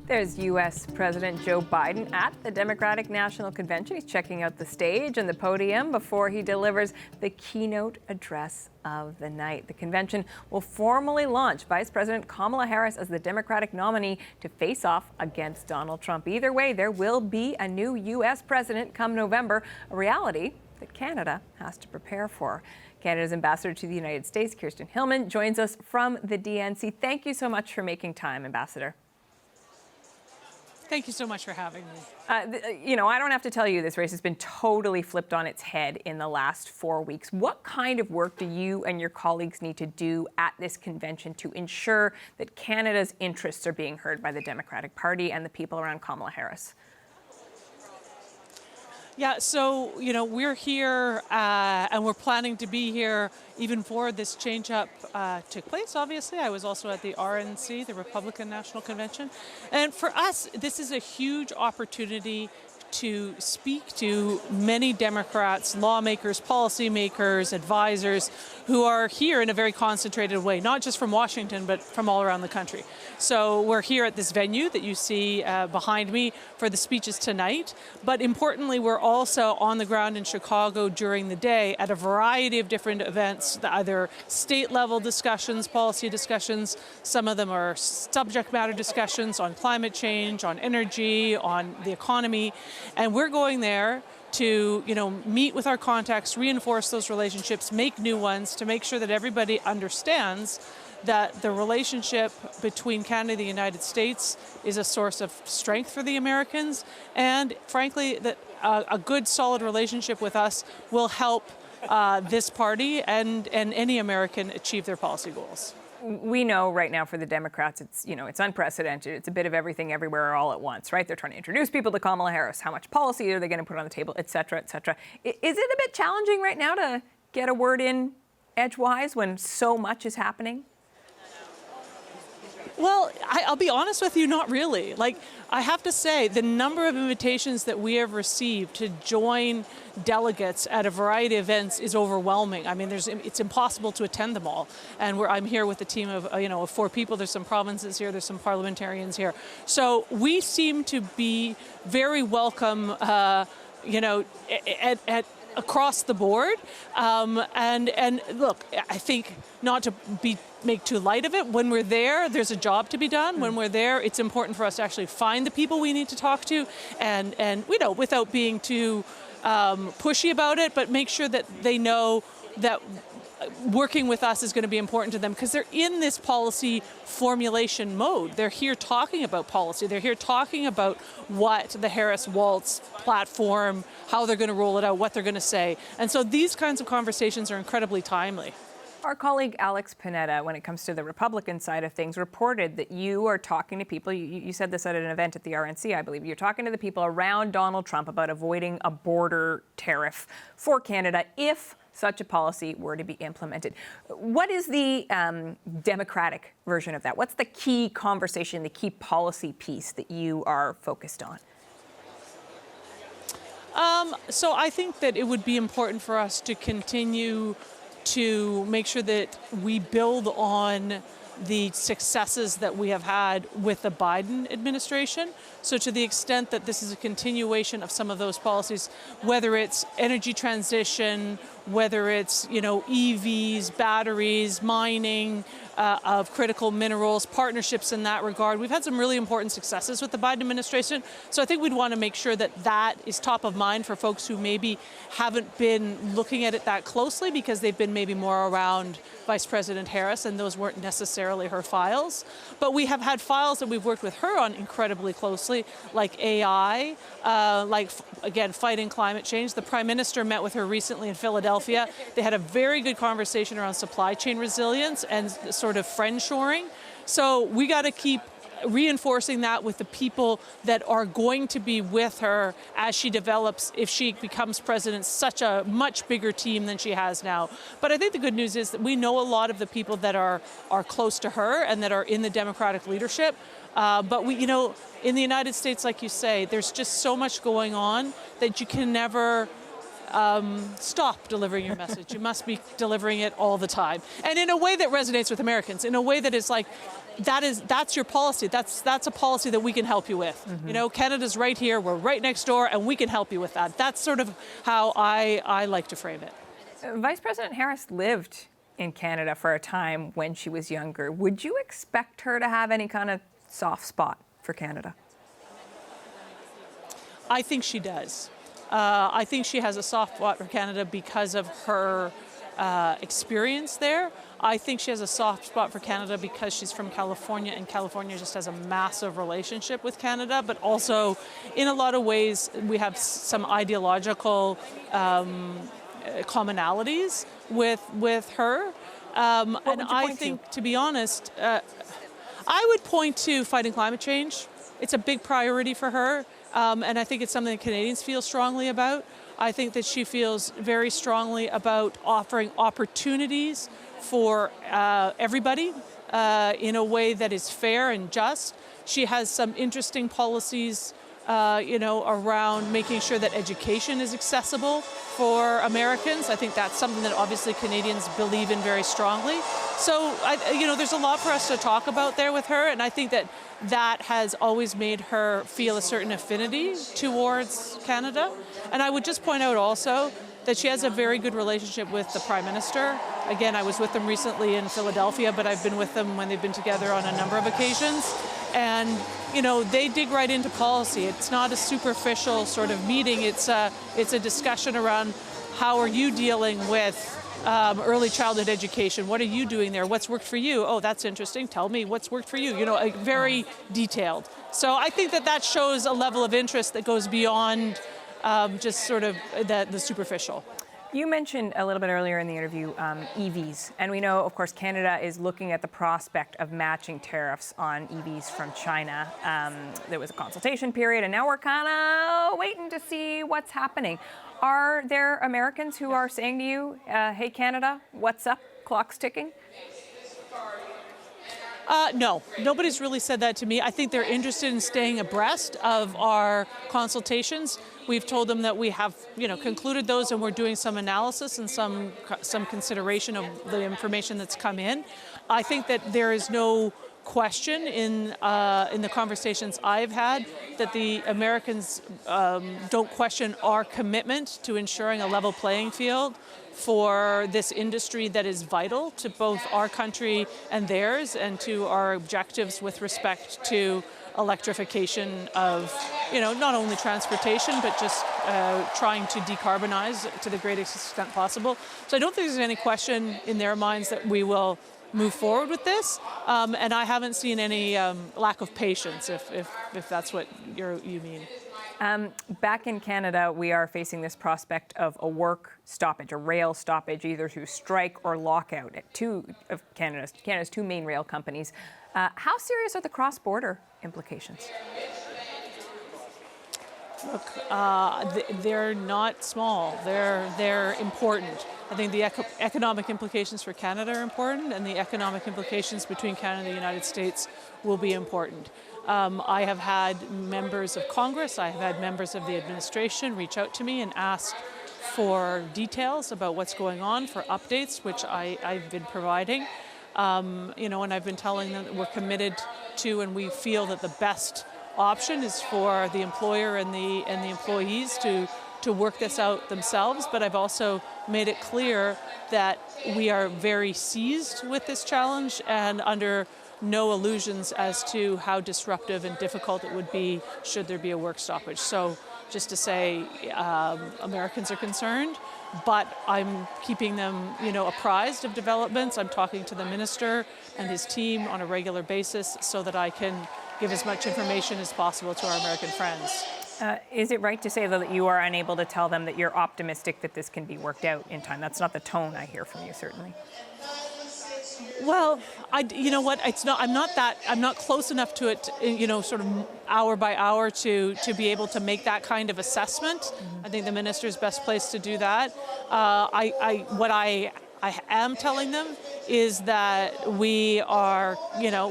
There's U.S. President Joe Biden at the Democratic National Convention. He's checking out the stage and the podium before he delivers the keynote address of the night. The convention will formally launch Vice President Kamala Harris as the Democratic nominee to face off against Donald Trump. Either way, there will be a new U.S. president come November, a reality that Canada has to prepare for. Canada's ambassador to the United States, Kirsten Hillman, joins us from the DNC. Thank you so much for making time, Ambassador. Thank you so much for having me. I don't have to tell you this race has been totally flipped on its head in the last 4 weeks. What kind of work do you and your colleagues need to do at this convention to ensure that Canada's interests are being heard by the Democratic Party and the people around Kamala Harris? Yeah, so, we're here and we're planning to be here even before this change-up took place, obviously. I was also at the RNC, the Republican National Convention. And for us, this is a huge opportunity to speak to many Democrats, lawmakers, policymakers, advisors who are here in a very concentrated way, not just from Washington, but from all around the country. So we're here at this venue that you see behind me for the speeches tonight. But importantly, we're also on the ground in Chicago during the day at a variety of different events, either state-level discussions, policy discussions. Some of them are subject matter discussions on climate change, on energy, on the economy. And we're going there to, meet with our contacts, reinforce those relationships, make new ones, to make sure that everybody understands that the relationship between Canada and the United States is a source of strength for the Americans, and frankly, that a good, solid relationship with us will help this party and any American achieve their policy goals. We know right now for the Democrats, it's unprecedented. It's a bit of everything everywhere all at once, right? They're trying to introduce people to Kamala Harris. How much policy are they going to put on the table, et cetera, et cetera. Is it a bit challenging right now to get a word in edgewise when so much is happening? Well, I'll be honest with you, not really. I have to say, the number of invitations that we have received to join delegates at a variety of events is overwhelming. I mean, it's impossible to attend them all. And I'm here with a team of 4 people. There's some provinces here. There's some parliamentarians here. So we seem to be very welcome, across the board. And look, I think not to make too light of it. When we're there, there's a job to be done. When we're there, it's important for us to actually find the people we need to talk to and without being too pushy about it, but make sure that they know that working with us is going to be important to them because they're in this policy formulation mode. They're here talking about policy. They're here talking about what the Harris-Walz platform, how they're going to roll it out, what they're going to say. And so these kinds of conversations are incredibly timely. Our colleague Alex Panetta, when it comes to the Republican side of things, reported that you are talking to people. You said this at an event at the RNC, I believe. You're talking to the people around Donald Trump about avoiding a border tariff for Canada if such a policy were to be implemented. What is the Democratic version of that? What's the key conversation, the key policy piece that you are focused on? So I think that it would be important for us to continue to make sure that we build on the successes that we have had with the Biden administration. So to the extent that this is a continuation of some of those policies, whether it's energy transition, whether it's, EVs, batteries, mining of critical minerals, partnerships in that regard. We've had some really important successes with the Biden administration. So I think we'd want to make sure that that is top of mind for folks who maybe haven't been looking at it that closely because they've been maybe more around Vice President Harris, and those weren't necessarily her files. But we have had files that we've worked with her on incredibly closely, like AI, again, fighting climate change. The Prime Minister met with her recently in Philadelphia. They had a very good conversation around supply chain resilience and sort of friendshoring. So we got to keep reinforcing that with the people that are going to be with her as she develops, if she becomes president, such a much bigger team than she has now. But I think the good news is that we know a lot of the people that are close to her and that are in the Democratic leadership. But we, in the United States, like you say, there's just so much going on that you can never stop delivering your message. You must be delivering it all the time. And in a way that resonates with Americans, in a way that is like, that's your policy. That's a policy that we can help you with. You know, Canada's right here, we're right next door, and we can help you with that. That's sort of how I like to frame it. Vice President Harris lived in Canada for a time when she was younger. Would you expect her to have any kind of soft spot for Canada? I think she does. I think she has a soft spot for Canada because of her experience there. I think she has a soft spot for Canada because she's from California, and California just has a massive relationship with Canada, but also in a lot of ways we have some ideological commonalities with her. And I think, to be honest, I would point to fighting climate change. It's a big priority for her, and I think it's something that Canadians feel strongly about. I think that she feels very strongly about offering opportunities for everybody in a way that is fair and just. She has some interesting policies, around making sure that education is accessible for Americans. I think that's something that obviously Canadians believe in very strongly. So, there's a lot for us to talk about there with her, and I think that has always made her feel a certain affinity towards Canada. And I would just point out also that she has a very good relationship with the Prime Minister. Again, I was with them recently in Philadelphia, but I've been with them when they've been together on a number of occasions. And, they dig right into policy. It's not a superficial sort of meeting. It's a discussion around how are you dealing with early childhood education. What are you doing there? What's worked for you? Oh, that's interesting. Tell me what's worked for you. Very detailed. So I think that shows a level of interest that goes beyond just sort of the superficial. You mentioned a little bit earlier in the interview EVs, and we know, of course, Canada is looking at the prospect of matching tariffs on EVs from China. There was a consultation period, and now we're kind of waiting to see what's happening. Are there Americans who are saying to you, hey, Canada, what's up? Clock's ticking? No, nobody's really said that to me. I think they're interested in staying abreast of our consultations. We've told them that we have, concluded those, and we're doing some analysis and some consideration of the information that's come in. I think that there is no question in the conversations I've had that the Americans don't question our commitment to ensuring a level playing field for this industry that is vital to both our country and theirs, and to our objectives with respect to electrification of, not only transportation, but just trying to decarbonize to the greatest extent possible. So I don't think there's any question in their minds that we will move forward with this, and I haven't seen any lack of patience, if that's what you mean. Back in Canada, we are facing this prospect of a work stoppage, a rail stoppage, either through strike or lockout at two of Canada's two main rail companies. How serious are the cross-border implications? Look, they're not small. They're important. I think the economic implications for Canada are important, and the economic implications between Canada and the United States will be important. I have had members of Congress, I have had members of the administration reach out to me and ask for details about what's going on, for updates, which I've been providing. And I've been telling them that we're committed to, and we feel that the best option is for the employer and the employees to work this out themselves. But I've also made it clear that we are very seized with this challenge and under no illusions as to how disruptive and difficult it would be should there be a work stoppage. So just to say, Americans are concerned, but I'm keeping them, apprised of developments. I'm talking to the minister and his team on a regular basis so that I can give as much information as possible to our American friends. Is it right to say, though, that you are unable to tell them that you're optimistic that this can be worked out in time? That's not the tone I hear from you, certainly. Well, you know what? It's not. I'm not close enough to it, sort of hour by hour to be able to make that kind of assessment. Mm-hmm. I think the minister's best place to do that. What I am telling them is that we are,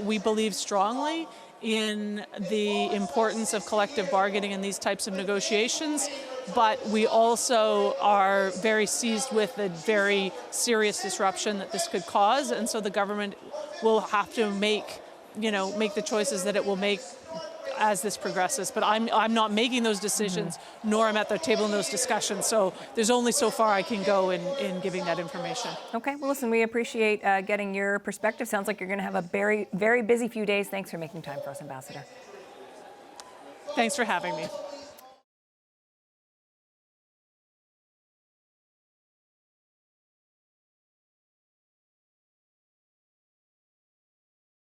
we believe strongly in the importance of collective bargaining in these types of negotiations, but we also are very seized with the very serious disruption that this could cause, and so the government will have to make make the choices that it will make as this progresses. But I'm not making those decisions, nor I'm at the table in those discussions. So there's only so far I can go in giving that information. Okay, well, listen, we appreciate getting your perspective. Sounds like you're going to have a very, very busy few days. Thanks for making time for us, Ambassador. Thanks for having me.